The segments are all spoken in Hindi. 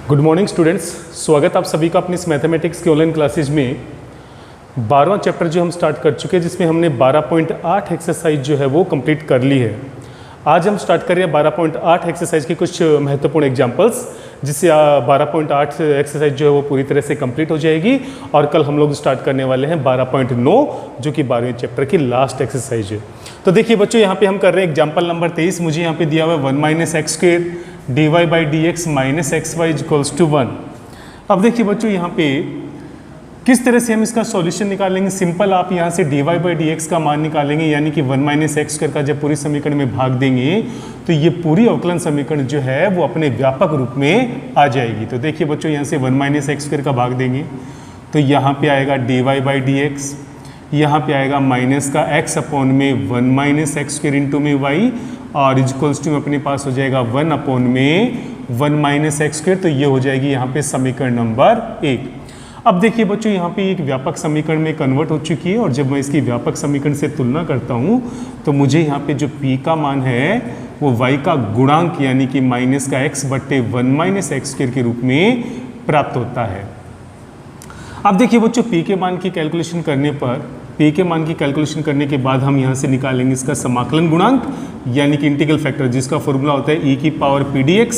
गुड मॉर्निंग स्टूडेंट्स, स्वागत आप सभी का अपनी इस मैथमेटिक्स के ऑनलाइन क्लासेज में 12वां चैप्टर जो हम स्टार्ट कर चुके हैं, जिसमें हमने 12.8 एक्सरसाइज जो है वो कंप्लीट कर ली है। आज हम स्टार्ट कर रहे हैं 12.8 एक्सरसाइज के कुछ महत्वपूर्ण एग्जांपल्स, जिससे 12.8 एक्सरसाइज जो है वो पूरी तरह से कंप्लीट हो जाएगी। और कल हम लोग स्टार्ट करने वाले हैं 12.9, जो कि 12वें चैप्टर की लास्ट एक्सरसाइज है। तो देखिए बच्चों, यहाँ पे हम कर रहे हैं एग्जाम्पल नंबर 23। मुझे यहाँ पे दिया हुआ है 1 - x² dy by d x minus x y equals to 1। अब देखिए बच्चों, यहाँ पे किस तरह से हम इसका सॉल्यूशन निकालेंगे। सिंपल, आप यहाँ से dy बाई डी एक्स का मान निकालेंगे, यानी कि 1 - x² का जब पूरी समीकरण में भाग देंगे तो ये पूरी अवकलन समीकरण जो है वो अपने व्यापक रूप में आ जाएगी। तो देखिए बच्चों, यहाँ से 1 - x² का भाग देंगे तो यहाँ पे आएगा dy बाई डी एक्स, यहाँ पे आएगा माइनस का x अपॉन में 1 - x² इंटू में y, और इक्वल्स टू अपने पास हो जाएगा 1 अपॉन में 1 - x²। तो ये हो जाएगी यहाँ पे समीकरण नंबर 1। अब देखिए बच्चों, यहाँ पे एक व्यापक समीकरण में कन्वर्ट हो चुकी है, और जब मैं इसकी व्यापक समीकरण से तुलना करता हूँ तो मुझे यहाँ पे जो p का मान है वो y का गुणांक यानी कि माइनस का x बट्टे 1 - x² के रूप में प्राप्त होता है। अब देखिए बच्चों, p के मान की कैलकुलेशन करने पर, p के मान की कैलकुलेशन करने के बाद हम यहाँ से निकालेंगे इसका समाकलन गुणांक यानी कि इंटीग्रल फैक्टर, जिसका फॉर्मूला होता है e की पावर p dx,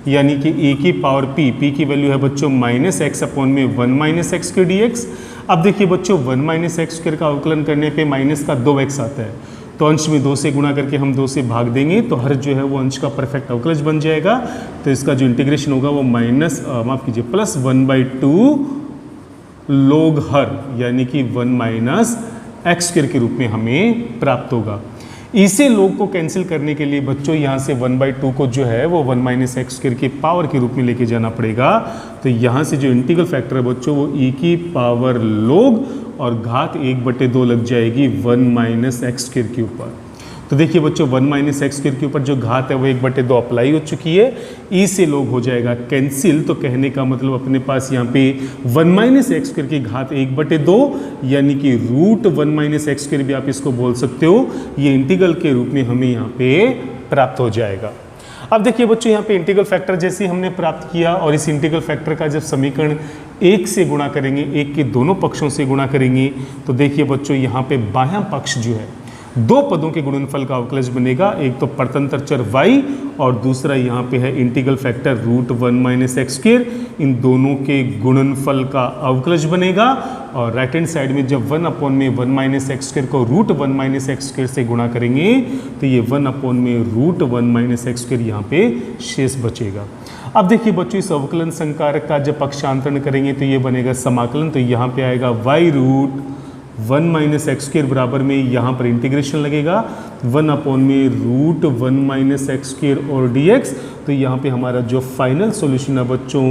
यानी कि e की पावर p की वैल्यू है बच्चों माइनस x अपॉन में 1 - x² dx। अब देखिए बच्चों, 1 - x² का अवकलन करने पे माइनस का 2x आता है, तो अंश में 2 से गुणा करके हम 2 से भाग देंगे तो हर जो है वो अंश का परफेक्ट अवकलज बन जाएगा। तो इसका जो इंटीग्रेशन होगा वो प्लस 1/2 log हर यानी कि 1 - x² के रूप में हमें प्राप्त होगा। इसे log को कैंसिल करने के लिए बच्चों यहाँ से 1/2 को जो है वो 1 - x² की पावर के रूप में लेके जाना पड़ेगा। तो यहाँ से जो इंटीग्रल फैक्टर है बच्चों वो e की पावर log और घात 1/2 लग जाएगी 1 - x² के ऊपर। तो देखिए बच्चों, 1 - x² के ऊपर जो घात है वो 1/2 अप्लाई हो चुकी है, ई से log हो जाएगा कैंसिल। तो कहने का मतलब अपने पास यहाँ पे 1 - x² की घात 1/2 यानी कि √1 - x² भी आप इसको बोल सकते हो, ये इंटीग्रल के रूप में हमें यहाँ पे प्राप्त हो जाएगा। अब देखिए बच्चों, यहाँ पे इंटीग्रल फैक्टर जैसे हमने प्राप्त किया, और इस इंटीग्रल फैक्टर का जब समीकरण 1 से गुणा करेंगे, 1 के दोनों पक्षों से गुणा करेंगे, तो देखिए बच्चों यहाँ पे बायां पक्ष जो है 2 पदों के गुणनफल का अवकलज बनेगा। एक तो परतंत्र चर y और दूसरा यहाँ पे है इंटीग्रल फैक्टर √1 - x²। इन दोनों के गुणनफल का अवकलज बनेगा, और राइट हैंड साइड में जब 1 अपॉन में 1 - x² को √1 - x² से गुणा करेंगे तो ये 1 अपॉन में √1 - x² यहाँ पे शेष बचेगा। अब देखिए बच्चों, इस अवकलन संकारक का जब पक्षांतरण करेंगे तो ये बनेगा समाकलन। तो यहाँ पे आएगा y√1 - x² बराबर में यहाँ पर इंटीग्रेशन लगेगा 1 अपॉन में √1 - x² और dx। तो यहाँ पे हमारा जो फाइनल सॉल्यूशन है बच्चों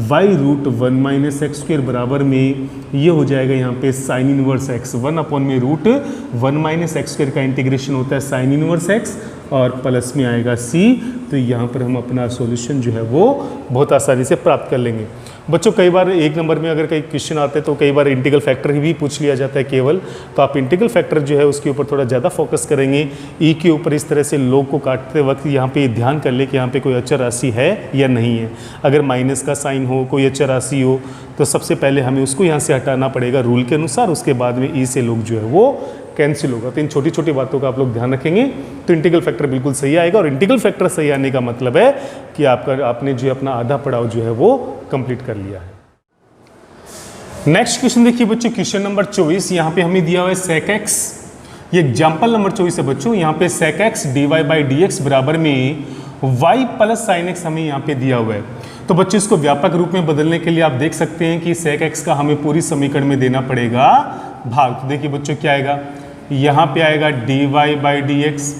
y√1 - x² बराबर में ये हो जाएगा यहाँ पे साइन इनवर्स x। 1 अपॉन में √1 - x² का इंटीग्रेशन होता है साइन इनवर्स x, और प्लस में आएगा c। तो यहाँ पर हम अपना सॉल्यूशन जो है वो बहुत आसानी से प्राप्त कर लेंगे। बच्चों, कई बार 1 नंबर में अगर कई क्वेश्चन आते हैं तो कई बार इंटीग्रल फैक्टर भी पूछ लिया जाता है केवल, तो आप इंटीग्रल फैक्टर जो है उसके ऊपर थोड़ा ज़्यादा फोकस करेंगे। ई के ऊपर इस तरह से log को काटते वक्त यहाँ पे ध्यान कर ले कि यहाँ पे कोई अचर राशि है या नहीं है। अगर माइनस का साइन हो, कोई अचर राशि हो, तो सबसे पहले हमें उसको यहाँ से हटाना पड़ेगा रूल के अनुसार। उसके बाद में ई से log जो है वो कैंसिल होगा। तो इन छोटी छोटी बातों का आप लोग ध्यान रखेंगे तो इंटीग्रल फैक्टर बिल्कुल सही आएगा, और इंटीग्रल फैक्टर सही आने का मतलब है कि आपने जो अपना आधा पड़ाव जो है वो कंप्लीट कर लिया है। नेक्स्ट क्वेश्चन देखिए बच्चों, क्वेश्चन नंबर 24। यहाँ पे हमें दिया हुआ है sec x, ये एग्जाम्पल नंबर 24 है बच्चों। यहाँ पे sec x dy by d x बराबर में y प्लस साइन x हमें यहाँ पे दिया हुआ है। तो बच्चों, इसको व्यापक रूप में बदलने के लिए आप देख सकते हैं कि sec x का हमें पूरी समीकरण में देना पड़ेगा भाग। तो देखिए बच्चों, क्या आएगा, यहाँ पे आएगा dy by d x,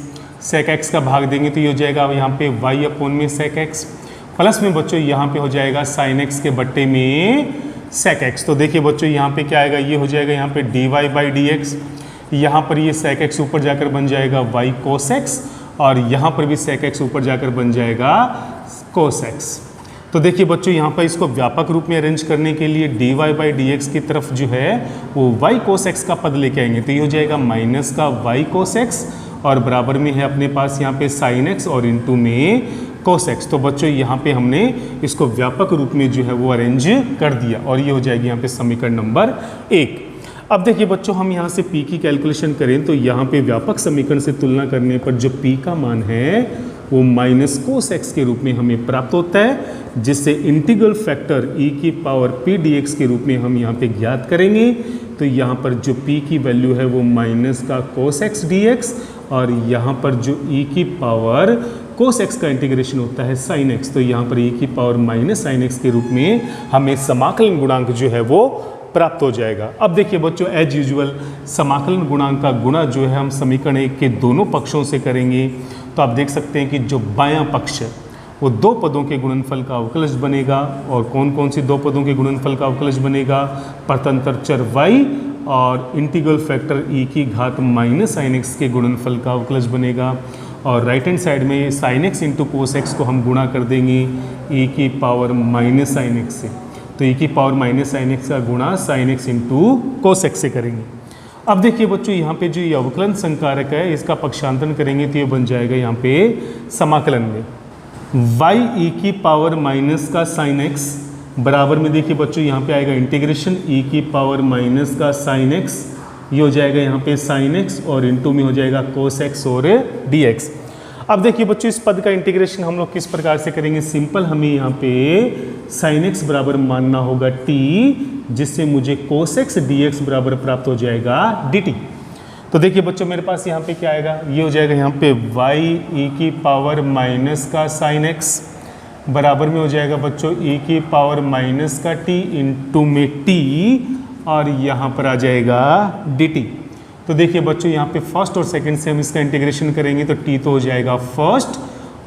sec x का भाग देंगे तो ये हो जाएगा यहाँ पे y अपॉन में sec x, प्लस में बच्चों यहाँ पे हो जाएगा साइन x के बट्टे में sec x। तो देखिए बच्चों, यहाँ पे क्या आएगा, ये हो जाएगा यहाँ पे dy बाई डी एक्स, यहाँ पर ये sec x ऊपर जाकर बन जाएगा y cos x, और यहाँ पर भी sec x ऊपर जाकर बन जाएगा cos x। तो देखिए बच्चों, यहाँ पर इसको व्यापक रूप में अरेंज करने के लिए dy बाई डी एक्स की तरफ जो है वो y cos x का पद लेके आएंगे। तो ये हो जाएगा माइनस का y cos x, और बराबर में है अपने पास यहाँ पे साइन x और इंटू में cos x। तो बच्चों यहाँ पे हमने इसको व्यापक रूप में जो है वो अरेंज कर दिया और ये हो जाएगी यहाँ पे समीकरण नंबर 1। अब देखिए बच्चों, हम यहाँ से p की कैलकुलेशन करें तो यहाँ पे व्यापक समीकरण से तुलना करने पर जो p का मान है वो माइनस कोस एक्स के रूप में हमें प्राप्त होता है, जिससे इंटीग्रल फैक्टर e की पावर p dx के रूप में हम यहाँ पे ज्ञात करेंगे। तो यहाँ पर जो p की वैल्यू है वो माइनस का कोस एक्स dx और यहाँ पर जो e की पावर कोस एक्स का इंटीग्रेशन होता है साइन एक्स, तो यहाँ पर e की पावर माइनस साइन एक्स के रूप में हमें समाकलन गुणांक जो है वो प्राप्त हो जाएगा। अब देखिए बच्चों, एज यूजुअल समाकलन गुणांक का गुणा जो है हम समीकरण 1 के दोनों पक्षों से करेंगे। तो आप देख सकते हैं कि जो बायां पक्ष है वो दो पदों के गुणनफल का अवकलज बनेगा। और कौन कौन सी दो पदों के गुणनफल का अवकलज बनेगा? परतंत्र चर y और इंटीग्रल फैक्टर e की घात माइनस साइन एक्स के गुणनफल का अवकलज बनेगा। और राइट हैंड साइड में sine x into cos x को हम गुणा कर देंगे e की पावर माइनस साइन एक्स से। तो e की पावर माइनस साइन एक्स का गुणा sine x into cos x से करेंगे। अब देखिए बच्चों, यहाँ पे जो ये अवकलन संकारक है इसका पक्षांतरण करेंगे तो ये बन जाएगा यहाँ पे समाकलन में y e की पावर माइनस का साइन एक्स बराबर में देखिए बच्चों यहाँ पे आएगा इंटीग्रेशन e की पावर माइनस का साइन एक्स, ये हो जाएगा यहाँ पे साइन एक्स और इंटू में हो जाएगा कोस एक्स और dx। अब देखिए बच्चों, इस पद का इंटीग्रेशन हम लोग किस प्रकार से करेंगे? सिंपल हमें यहाँ पे साइन एक्स बराबर मानना होगा t, जिससे मुझे कोस एक्स dx बराबर प्राप्त हो जाएगा dt। तो देखिए बच्चों, मेरे पास यहाँ पे क्या आएगा? ये हो जाएगा यहाँ पे y e की पावर माइनस का साइन एक्स बराबर में हो जाएगा बच्चों e की पावर माइनस का t इंटू में t और यहाँ पर आ जाएगा dt। तो देखिए बच्चों, यहाँ पे फर्स्ट और सेकंड से हम इसका इंटीग्रेशन करेंगे तो t तो हो जाएगा फर्स्ट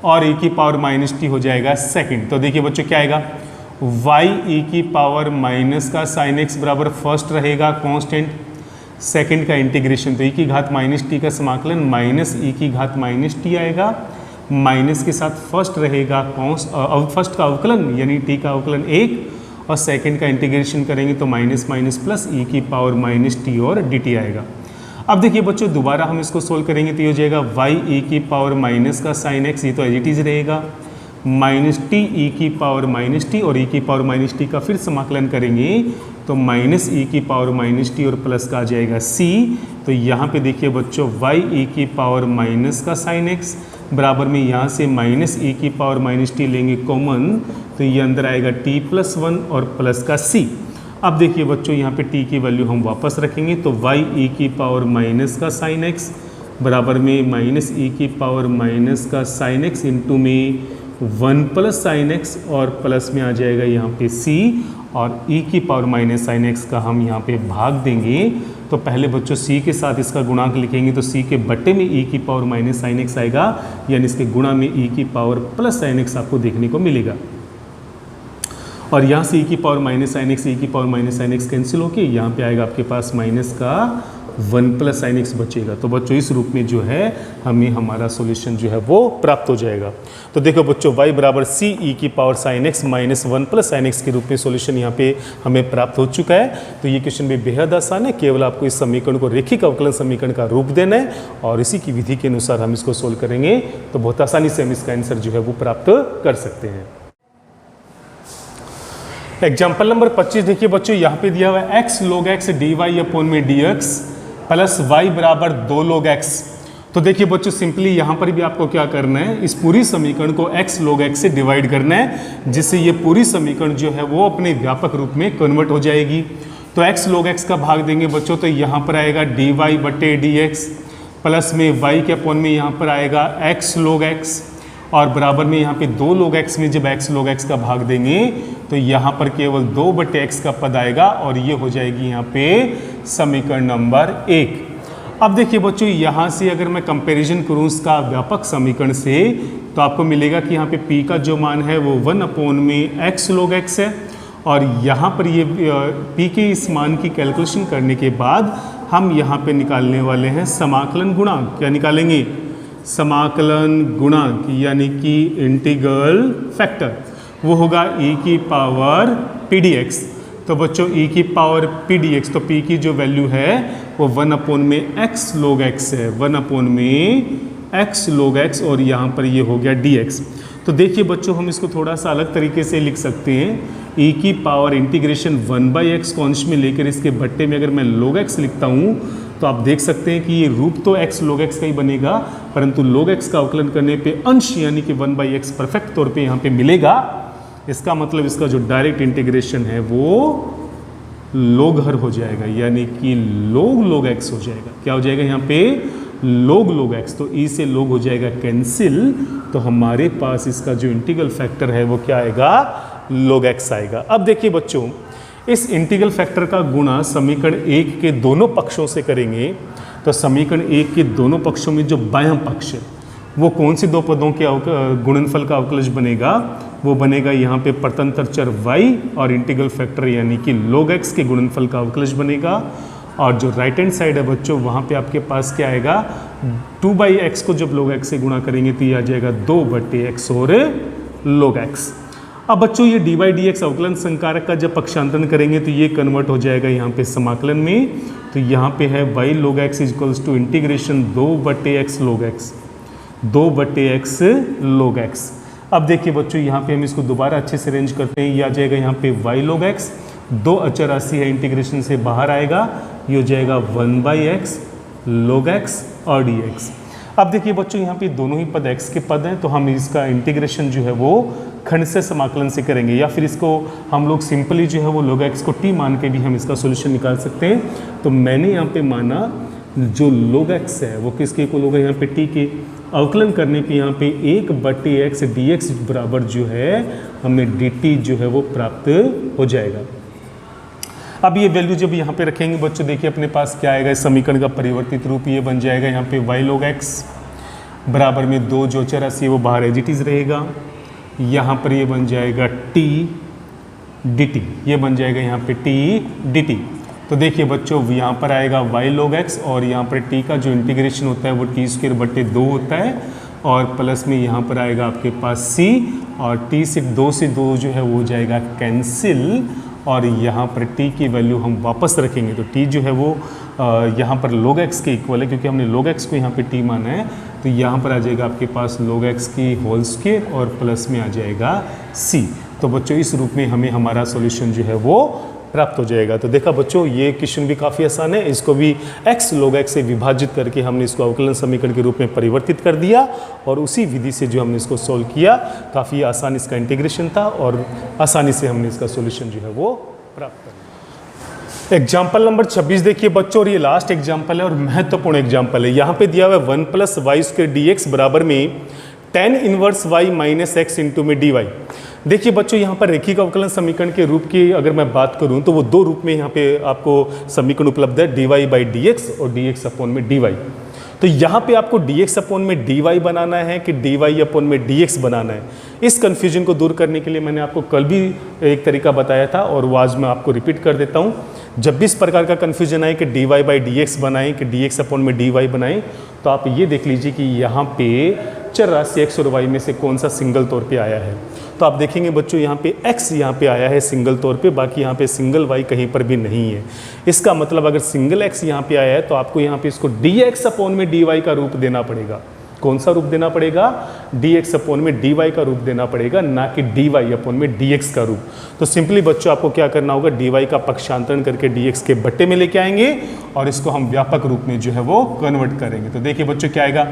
और e की पावर माइनस t हो जाएगा सेकंड। तो देखिए बच्चों क्या आएगा? y e की पावर माइनस का साइन एक्स बराबर फर्स्ट रहेगा कांस्टेंट, सेकंड का इंटीग्रेशन तो e की घात माइनस t का समाकलन माइनस e की घात माइनस t आएगा, माइनस के साथ फर्स्ट रहेगा फर्स्ट का अवकलन यानी t का अवकलन 1 और सेकंड का इंटीग्रेशन करेंगे तो माइनस माइनस प्लस e की पावर माइनस t और dt आएगा। अब देखिए बच्चों, दोबारा हम इसको सोल्व करेंगे तो ये हो जाएगा y e की पावर माइनस का साइन एक्स, ये तो एज इट इज रहेगा, माइनस टी ई की पावर माइनस टी और ई की पावर माइनस टी का फिर समाकलन करेंगे तो माइनस ई की पावर माइनस टी और प्लस का आ जाएगा सी। तो यहाँ पे देखिए बच्चों, वाई ई की पावर माइनस का साइन एक्स बराबर में यहाँ से माइनस ई की पावर माइनस टी लेंगे कॉमन तो ये अंदर आएगा टी प्लस 1 और प्लस का सी। अब देखिए बच्चों, यहाँ पे t की वैल्यू हम वापस रखेंगे तो y e की पावर माइनस का साइन x बराबर में माइनस e की पावर माइनस का साइन x इंटू में 1 प्लस साइन x और प्लस में आ जाएगा यहाँ पे c और e की पावर माइनस साइन x का हम यहाँ पे भाग देंगे। तो पहले बच्चों c के साथ इसका गुणांक लिखेंगे तो c के बट्टे में e की पावर माइनस साइन x आएगा, यानी इसके गुणा में e की पावर प्लस साइन x आपको देखने को मिलेगा। और यहाँ से e की power minus sine x, e की power minus sine x cancel होके यहाँ पे आएगा आपके पास माइनस का 1 प्लस साइन एक्स बचेगा। तो बच्चों इस रूप में जो है हमें हमारा सॉल्यूशन जो है वो प्राप्त हो जाएगा। तो देखो बच्चों, y बराबर सी ई की power sine x minus 1 plus sine x के रूप में सॉल्यूशन यहाँ पे हमें प्राप्त हो चुका है। तो ये क्वेश्चन भी बेहद आसान है, केवल आपको इस समीकरण को रेखिक अवकलन समीकरण का रूप देना है और इसी की विधि के अनुसार हम इसको सोल्व करेंगे तो बहुत आसानी से हम इसका आंसर जो है वो प्राप्त कर सकते हैं। एग्जाम्पल नंबर 25 देखिए बच्चों, यहाँ पे दिया हुआ है x log x dy upon में dx प्लस y बराबर 2 log x। तो देखिए बच्चों, सिंपली यहाँ पर भी आपको क्या करना है, इस पूरी समीकरण को x log x से डिवाइड करना है, जिससे ये पूरी समीकरण जो है वो अपने व्यापक रूप में कन्वर्ट हो जाएगी। तो x log x का भाग देंगे बच्चों तो यहाँ पर आएगा dy बटे dx प्लस में y के अपॉन में यहाँ पर आएगा x log x और बराबर में यहाँ पे 2 log x में जब x log x का भाग देंगे तो यहाँ पर केवल 2 बटे x का पद आएगा और ये हो जाएगी यहाँ पे समीकरण नंबर 1। अब देखिए बच्चों, यहाँ से अगर मैं कंपैरिजन करूँ इसका व्यापक समीकरण से तो आपको मिलेगा कि यहाँ पे p का जो मान है वो 1 अपॉन में x log x है और यहाँ पर ये p के इस मान की कैलकुलेशन करने के बाद हम यहाँ पे निकालने वाले हैं समाकलन गुणांक। क्या निकालेंगे? समाकलन गुणांक यानी कि इंटीग्रल फैक्टर, वो होगा e की पावर पी डी एक्स। तो बच्चों e की पावर पी डी एक्स, तो p की जो वैल्यू है वो 1 अपॉन में x log x है, 1 अपॉन में x log x और यहाँ पर ये हो गया dx। तो तो देखिए बच्चों, हम इसको थोड़ा सा अलग तरीके से लिख सकते हैं। e की पावर इंटीग्रेशन 1/x को अंश में लेकर इसके बट्टे में अगर मैं log x लिखता हूँ तो आप देख सकते हैं कि ये रूप तो x log x का ही बनेगा, परंतु log x का अवकलन करने पे अंश यानी कि 1/x परफेक्ट तौर पे यहाँ पे मिलेगा। इसका मतलब इसका जो डायरेक्ट इंटीग्रेशन है वो log हर हो जाएगा, यानी कि log x हो जाएगा। क्या हो जाएगा यहाँ पे? log x। तो e से log हो जाएगा कैंसिल, तो हमारे पास इसका जो इंटीग्रल फैक्टर है वो क्या आएगा? log x आएगा। अब देखिए बच्चों, इस इंटीग्रल फैक्टर का गुणा समीकरण 1 के दोनों पक्षों से करेंगे। तो समीकरण 1 के दोनों पक्षों में जो बायां पक्ष है वो कौन सी दो पदों के गुणनफल का अवकलज बनेगा? वो बनेगा यहाँ पे परतंत्र चर y और इंटीग्रल फैक्टर यानी कि log x के गुणनफल का अवकलज बनेगा। और जो राइट हैंड साइड है बच्चों, वहाँ पे आपके पास क्या आएगा? 2/x को जब log x से गुणा करेंगे तो ये आ जाएगा 2/x और log x। अब बच्चों ये dy/dx अवकलन संकारक का जब पक्षांतरण करेंगे तो ये कन्वर्ट हो जाएगा यहाँ पे समाकलन में। तो यहाँ पे है y log x equals to integration 2/x log x, 2/x log x। अब देखिए बच्चों, यहाँ पे हम इसको दोबारा अच्छे से अरेंज करते हैं। ये आ जाएगा यहाँ पे y log x, 2 अचर राशि है, इंटीग्रेशन से बाहर आएगा, ये हो जाएगा 1/x log x और dx। अब देखिए बच्चों, यहाँ पे दोनों ही पद x के पद हैं, तो हम इसका इंटीग्रेशन जो है वो खंड से समाकलन से करेंगे, या फिर इसको हम लोग सिंपली जो है वो log x को t मान के भी हम इसका सोल्यूशन निकाल सकते हैं। तो मैंने यहाँ पे माना जो log x है वो किसके इक्वल होगा? यहाँ पे t के। अवकलन करने पे यहाँ पे 1/x dx बराबर जो है हमें dt जो है वो प्राप्त हो जाएगा। अब ये वैल्यू जब यहाँ पे रखेंगे बच्चों, देखिए अपने पास क्या आएगा? इस समीकरण का परिवर्तित रूप ये बन जाएगा यहाँ पे y log x बराबर में 2 जो चर राशि है वो बाहर एज इट इज रहेगा, यहाँ पर ये बन जाएगा t dt, ये बन जाएगा यहाँ पे t dt। तो देखिए बच्चों, यहाँ पर आएगा y log x और यहाँ पर t का जो इंटीग्रेशन होता है वो t²/2 होता है, और प्लस में यहाँ पर आएगा आपके पास c, और t से 2 जो है वो हो जाएगा कैंसिल, और यहाँ पर t की वैल्यू हम वापस रखेंगे तो t जो है वो यहाँ पर log x के इक्वल है, क्योंकि हमने log x को यहाँ पे t माना है। तो यहाँ पर आ जाएगा आपके पास log x की होल स्क्वायर और प्लस में आ जाएगा c। तो बच्चों इस रूप में हमें हमारा सॉल्यूशन जो है वो प्राप्त हो जाएगा। तो देखा बच्चों, ये क्वेश्चन भी काफ़ी आसान है। इसको भी x log x से विभाजित करके हमने इसको अवकलन समीकरण के रूप में परिवर्तित कर दिया, और उसी विधि से जो हमने इसको सॉल्व किया, काफ़ी आसान इसका इंटीग्रेशन था और आसानी से हमने इसका सॉल्यूशन जो है वो प्राप्त कर लिया। एग्जाम्पल नंबर 26 देखिए बच्चों, और ये लास्ट एग्जाम्पल है और महत्वपूर्ण एग्जाम्पल है। यहाँ पे दिया हुआ है 1+y² dx बराबर में tan inverse y minus x into में dy। देखिए बच्चों, यहाँ पर रेखिक अवकलन समीकरण के रूप की अगर मैं बात करूँ तो वो दो रूप में यहाँ पे आपको समीकरण उपलब्ध है, dy/dx और dx अपॉन में dy। तो यहाँ पे आपको dx अपॉन में dy बनाना है कि dy अपॉन में dx बनाना है। इस कन्फ्यूजन को दूर करने के लिए मैंने आपको कल भी एक तरीका बताया था और वो आज मैं आपको रिपीट कर देता हूँ। जब भी इस प्रकार का कन्फ्यूजन आए कि dy/dx बनाएं कि dx अपॉन में dy बनाएं, तो आप ये देख लीजिए कि यहाँ पे चर राशि x और y में से कौन सा सिंगल तौर पे आया है। तो आप देखेंगे बच्चों, यहाँ पे x यहाँ पे आया है सिंगल तौर पे, बाकी यहाँ पे सिंगल y कहीं पर भी नहीं है। इसका मतलब अगर सिंगल x यहाँ पे आया है तो आपको यहाँ पे इसको dx अपॉन में dy का रूप देना पड़ेगा। कौन सा रूप देना पड़ेगा? dx अपॉन में dy का रूप देना पड़ेगा, ना कि dy अपॉन में dx का रूप। तो सिंपली बच्चों आपको क्या करना होगा? dy का पक्षांतरण करके dx के बट्टे में लेके आएंगे और इसको हम व्यापक रूप में जो है वो कन्वर्ट करेंगे। तो देखिए बच्चों क्या आएगा?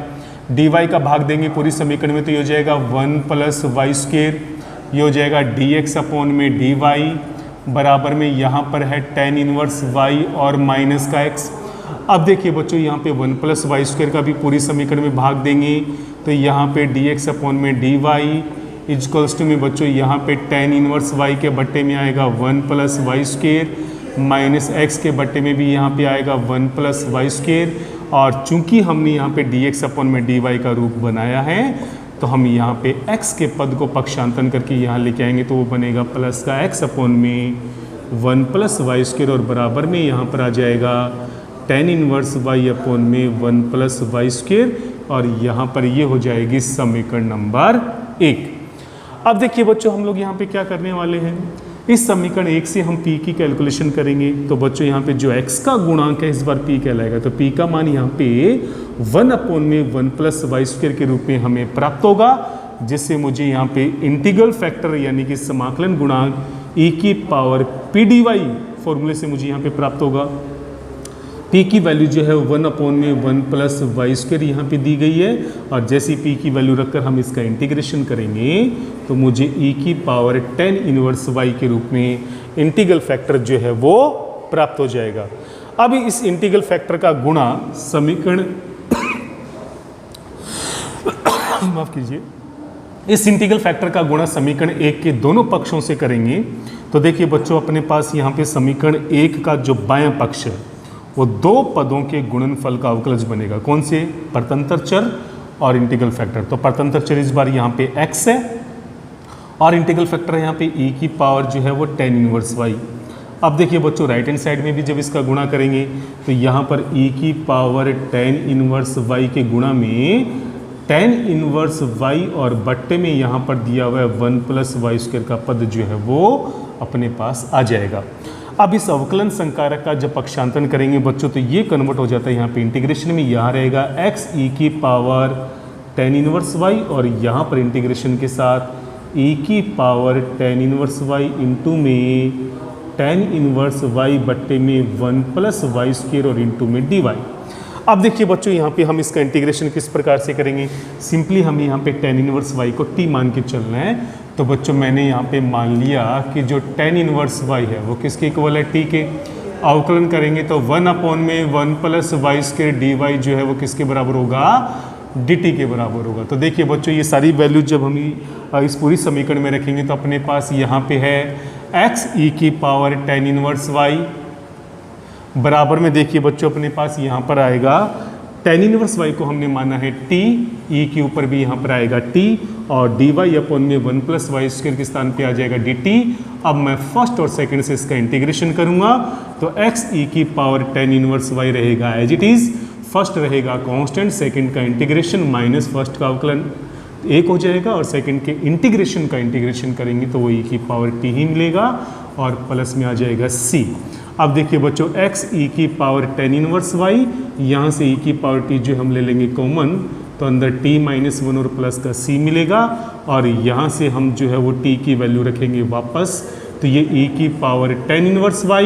dy का भाग देंगे पूरी समीकरण में, तो ये हो जाएगा 1+y², ये हो जाएगा dx अपॉन में dy बराबर में यहाँ पर है tan इनवर्स y और माइनस का x। अब देखिए बच्चों, यहाँ पे 1+y² का भी पूरी समीकरण में भाग देंगे, तो यहाँ पे dx अपॉन में dy इक्वल्स टू में बच्चों यहाँ पे tan इनवर्स y के बट्टे में आएगा 1+y² माइनस x के बट्टे में भी यहाँ पे आएगा 1+y²। और चूंकि हमने यहाँ पे dx अपॉन में dy का रूप बनाया है, तो हम यहाँ पे x के पद को पक्षांतरण करके यहाँ लेके आएंगे, तो वो बनेगा प्लस का x अपॉन में 1+y² और बराबर में यहाँ पर आ जाएगा tan इनवर्स y अपॉन में 1+y², और यहाँ पर ये हो जाएगी समीकरण नंबर 1। अब देखिए बच्चों, हम लोग यहाँ पे क्या करने वाले हैं? इस समीकरण 1 से हम p की कैलकुलेशन करेंगे। तो बच्चों यहाँ पे जो x का गुणांक है इस बार p कहलाएगा, तो p का मान यहाँ पे 1 अपॉन में 1+y² के रूप में हमें प्राप्त होगा। जिससे मुझे यहाँ पे इंटीग्रल फैक्टर यानी कि समाकलन गुणांक e की पावर p dy फॉर्मूले से मुझे यहाँ पे प्राप्त होगा। p की वैल्यू जो है 1/1 प्लस वाई स्क्वायर यहाँ पे दी गई है, और जैसे p की वैल्यू रखकर हम इसका इंटीग्रेशन करेंगे तो मुझे e की पावर 10 इनवर्स y के रूप में इंटीग्रल फैक्टर जो है वो प्राप्त हो जाएगा। अब इस इंटीग्रल फैक्टर का गुणा समीकरण माफ कीजिए, इस इंटीग्रल फैक्टर का गुणा समीकरण 1 के दोनों पक्षों से करेंगे। तो देखिए बच्चों, अपने पास यहाँ पे समीकरण 1 का जो बायां पक्ष है वो दो पदों के गुणनफल का अवकलज बनेगा। कौन से? परतंत्र चर और इंटीग्रल फैक्टर। तो परतंत्र चर इस बार यहाँ पे x है और इंटीग्रल फैक्टर है यहाँ पे e की पावर जो है वो 10 इनवर्स y। अब देखिए बच्चों, राइट हैंड साइड में भी जब इसका गुणा करेंगे तो यहाँ पर e की पावर 10 इनवर्स y के गुणा में 10 इनवर्स y और बट्टे में यहाँ पर दिया हुआ है 1 प्लस वाई स्क्वायर का पद जो है वो अपने पास आ जाएगा। अब इस अवकलन संकारक का जब पक्षांतरण करेंगे बच्चों तो ये कन्वर्ट हो जाता है यहाँ पे इंटीग्रेशन में। यहाँ रहेगा x e की पावर 10 इनवर्स y और यहाँ पर इंटीग्रेशन के साथ e की पावर 10 इनवर्स y इंटू में 10 इनवर्स y बट्टे में 1 प्लस वाई स्क्वायर और इंटू में dy। अब देखिए बच्चों, यहाँ पे हम इसका इंटीग्रेशन किस प्रकार से करेंगे। सिंपली हमें यहाँ पे 10 इनवर्स y को t मान के चलना है। तो बच्चों मैंने यहाँ पे मान लिया कि जो 10 इनवर्स y है वो किसके इक्वल है? t के। अवकलन करेंगे तो 1/1 प्लस वाई स्क्वायर dy जो है वो किसके बराबर होगा? dt के बराबर होगा। तो देखिए बच्चों, ये सारी वैल्यू जब हम इस पूरी समीकरण में रखेंगे तो अपने पास यहाँ पे है x e की पावर 10 इनवर्स y बराबर में देखिए बच्चों अपने पास यहाँ पर आएगा 10 इनवर्स y को हमने माना है t, e के ऊपर भी यहाँ पर आएगा t और dy अपॉन में 1 प्लस वाई स्क्वायर के स्थान पे आ जाएगा dt। अब मैं फर्स्ट और सेकंड से इसका इंटीग्रेशन करूँगा तो x e की पावर 10 इनवर्स y रहेगा एज इट इज़। फर्स्ट रहेगा कांस्टेंट, सेकंड का इंटीग्रेशन माइनस फर्स्ट का अवकलन 1 हो जाएगा और सेकंड के इंटीग्रेशन का इंटीग्रेशन करेंगे तो वो e की पावर t ही मिलेगा और प्लस में आ जाएगा c। अब देखिए बच्चों, x e की पावर 10 इनवर्स y, यहाँ से e की पावर t जो हम ले लेंगे कॉमन तो अंदर t माइनस 1 और प्लस का c मिलेगा और यहाँ से हम जो है वो t की वैल्यू रखेंगे वापस तो ये e की पावर 10 इनवर्स y,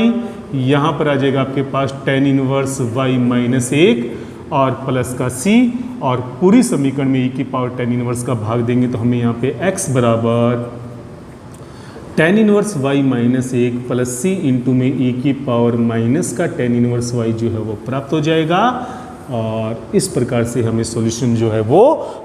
यहाँ पर आ जाएगा आपके पास 10 इनवर्स y माइनस 1 और प्लस का c और पूरी समीकरण में e की पावर 10 इनवर्स का भाग देंगे तो हमें यहाँ पे x बराबर 10 inverse y minus 1 plus c into में e की पावर माइनस का 10 इनवर्स y जो है वो प्राप्त हो जाएगा। और इस प्रकार से हमें सॉल्यूशन जो है वो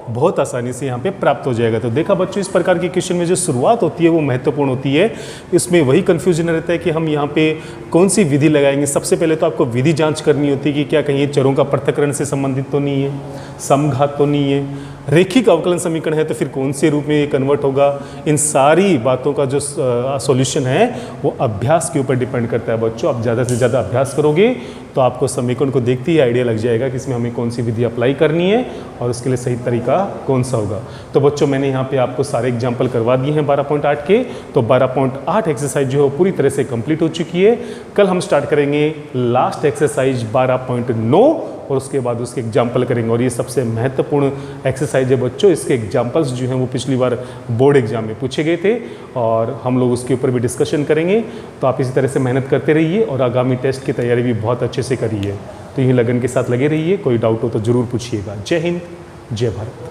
बहुत आसानी से यहाँ पे प्राप्त हो जाएगा। तो देखा बच्चों, इस प्रकार के क्वेश्चन में जो शुरुआत होती है वो महत्वपूर्ण होती है। इसमें वही कन्फ्यूजन रहता है कि हम यहाँ पे कौन सी विधि लगाएंगे। सबसे पहले तो आपको विधि जांच करनी होती है कि क्या कहीं ये चरों का पृथक्करण से संबंधित तो नहीं है, समघात तो नहीं है, रेखिक अवकलन समीकरण है तो फिर कौन से रूप में ये कन्वर्ट होगा। इन सारी बातों का जो सॉल्यूशन है वो अभ्यास के ऊपर डिपेंड करता है। बच्चों, आप ज़्यादा से ज़्यादा अभ्यास करोगे तो आपको समीकरण को देखते ही आइडिया लग जाएगा कि इसमें हमें कौन सी विधि अप्लाई करनी है और उसके लिए सही तरीका कौन सा होगा। तो बच्चों, मैंने यहाँ पे आपको सारे एग्जाम्पल करवा दिए हैं 12.8 के। तो 12.8 एक्सरसाइज जो है वो पूरी तरह से कंप्लीट हो चुकी है। कल हम स्टार्ट करेंगे लास्ट एक्सरसाइज 12.9 और उसके बाद उसके एग्जाम्पल करेंगे। और ये सबसे महत्वपूर्ण एक्सरसाइज है बच्चों। इसके एग्जाम्पल्स जो हैं वो पिछली बार बोर्ड एग्जाम में पूछे गए थे और हम लोग उसके ऊपर भी डिस्कशन करेंगे। तो आप इसी तरह से मेहनत करते रहिए और आगामी टेस्ट की तैयारी भी बहुत अच्छे से करिए। तो यही लगन के साथ लगे रहिए। कोई डाउट हो तो ज़रूर पूछिएगा। जय हिंद, जय भारत।